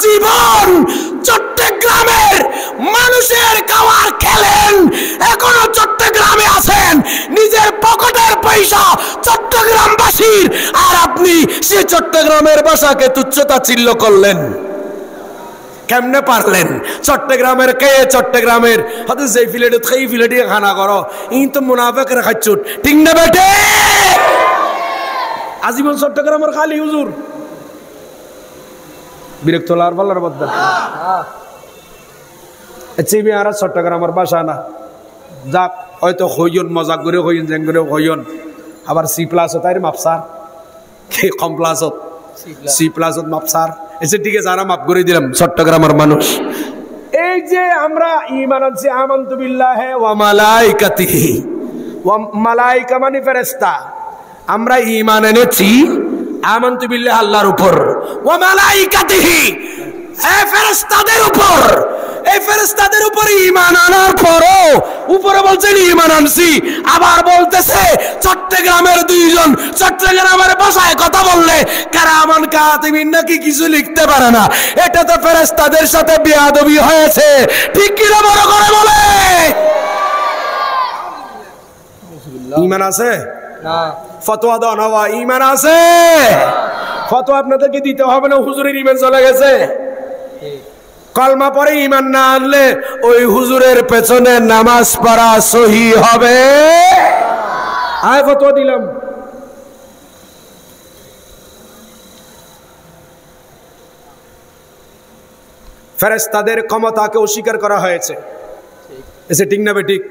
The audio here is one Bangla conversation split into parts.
জীবন চট্টগ্রামের মানুষের খাবার খেলেন, এখনো চট্টগ্রামে আছেন, নিজের পকেটের পয়সা চট্টগ্রামবাসীর, আর আপনি সে চট্টগ্রামের ভাষাকে তুচ্ছতাচ্ছিল্য করলেন। কেমনে পারলেন? চট্টগ্রামের কে চট্টগ্রামের হয়তো যেই ফিলেটে সেই ফিলেটে খানা করো, ই তো মুনাফেকের খাচ্ছুট, ঠিক না বেটে? আজীবন চট্টগ্রামের খালি হুজুর বিরক্ত লার বলার বদ্দা চিবি আর চট্টগ্রামের বাসা না যাক হয়তো হইন মজাক করে হইন জেং করে হইন, আবার সি প্লাস তাই মাপসার কম প্লাসত সি প্লাসত মাপসার এসে ঠিক আছে, যারা মাপ করে দিলাম চট্টগ্রামের মানুষ। এই যে আমরা ঈমান আনছি আমানতু বিল্লাহি ওয়া মালাইকাতিহি, ওয়া মালাইকা মানে ফেরেশতা, আমরা ঈমান এনেছি আমানতু বিল্লাহি আল্লাহর উপর, ওয়া মালাইকাতিহি এই ফেরেশতাদের উপর। এই ফেরেশতাদের উপর ঈমান আনার পরও উপরে বলছেন ঈমান আনছি, আবার বলতেছে চট্টগ্রামের দুইজন চট্টগ্রামের ভাষায় কথা বললে কারামান কাতিবিন নাকি কিছু লিখতে পারে না। এটা তো ফেরেশতাদের সাথে বেয়াদবি হয়েছে, ঠিক কি না? বড় করে বলে ঈমান আছে না? ফতোয়া দাও না, ঈমান আছে? ফতোয়া আপনাদেরকে দিতে হবে না, হুজুরের ঈমান চলে গেছে। কলমা পরে ঈমান না আনলে ওই হুজুরের পেছনে নামাজ পড়া সহি হবে? আয় ফতোয়া দিলাম। ফেরেশতাদের ক্ষমতাকে অস্বীকার করা হয়েছে, এসে ঠিক না বেঠিক?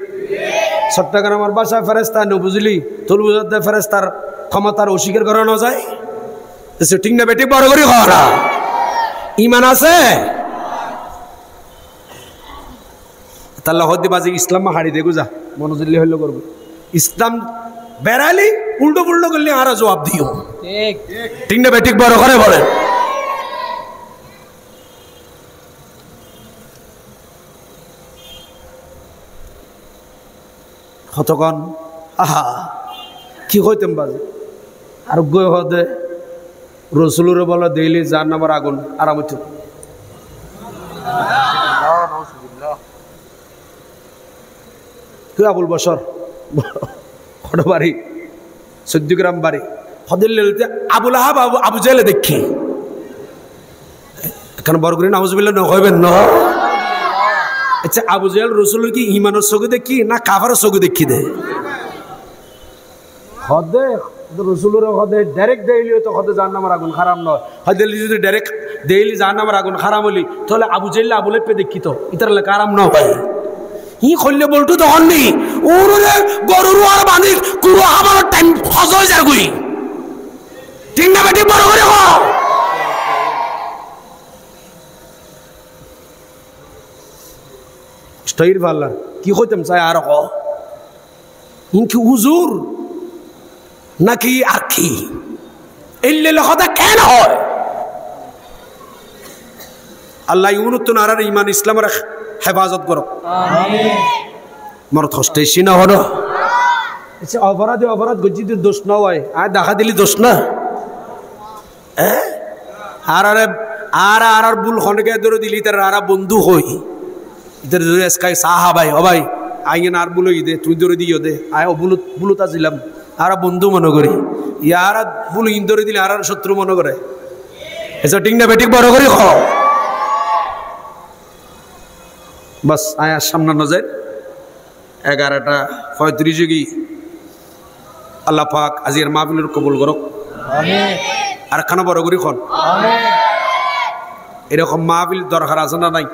চট্টগ্রামের ভাষায় ফেরেশতা ন বুঝলি, তোর বুঝতে ফেরেশতার ক্ষমতার অস্বীকার করানো যায়, এসে ঠিক না বেঠিক? বড় করে করা ঈমান আছে? তাহলে হদ্দি বাজি ইসলাম হাড়ি দেখো যা মনোজুল্লি হইল করবো, ইসলাম বেড়ালি উল্টো পুল্টো করলে আর জবাব দিও, ঠিক না বেঠিক? বড় করে বলে কতক্ষণ আহা কি কইতেম বাজে আর গই হদে রসুলরে বলে দেইলি যার নামের আগুন আরাম হইত। তুই আবুল বসর বড় বাড়ি 14 গ্রাম বাড়ি হদিল আবুল আহাব আবু জেলে দেখি এখন বরগুরি নাউজুবিল্লাহ নহইবেন ন? আচ্ছা আবু জেল রসুলের কি ইমানের চোখে দেখি না কাফারের চোখে দেখি দে? হদে রসুলের হদে ডাইরেক্ট দেইলি তো হদে জাহান্নামের আগুন খারাপ নয়, হদে যদি ডাইরেক্ট দেইলি জাহান্নামের আগুন খারাপ হলি তাহলে আবু জেল আবুলে পে দেখি তো ইতার লেখা আরাম ন ভাই। ই খল্লে বলটু তখন নি ওরে গরুর আর বাঁধি কুড়ো আমার টাইম হজ হয়ে যায় গুই, ঠিক না বেটি? বড় করে স্টাইর ভাল্লা কি কইতাম চাই আর ইনকি হুজুর নাকি আর কি এলে কথা কেন হয়? আল্লাহ ইউনুত্তুন আর ইমান ইসলামের হেফাজত করো, মরত হস্তেছি না হলো। আচ্ছা অপরাধে অপরাধ গজি দোষ না হয় আর দেখা দিলি দোষ না? আর আর আর আর বুল খনকে ধরে দিলি তার আর বন্ধু হই ইধার ধরে এসকাই সাহা ভাই ও ভাই আইন আর বুলো দে তুই ধরে দিও দে আয় ও বুলুতা ছিলাম আর বন্ধু মনে করি ইয়ার বুল ইন ধরে দিলে আর শত্রু মনে করে, এসব ঠিক না বেঠিক? বড় করি খাও বাস আয়ার সামনে নজর 11:35 কি আল্লাহ পাক আজির মাহফিলের কবুল করুক, আর খানা বড় করি খন এরকম মাহফিল দরকার আছে না নাই?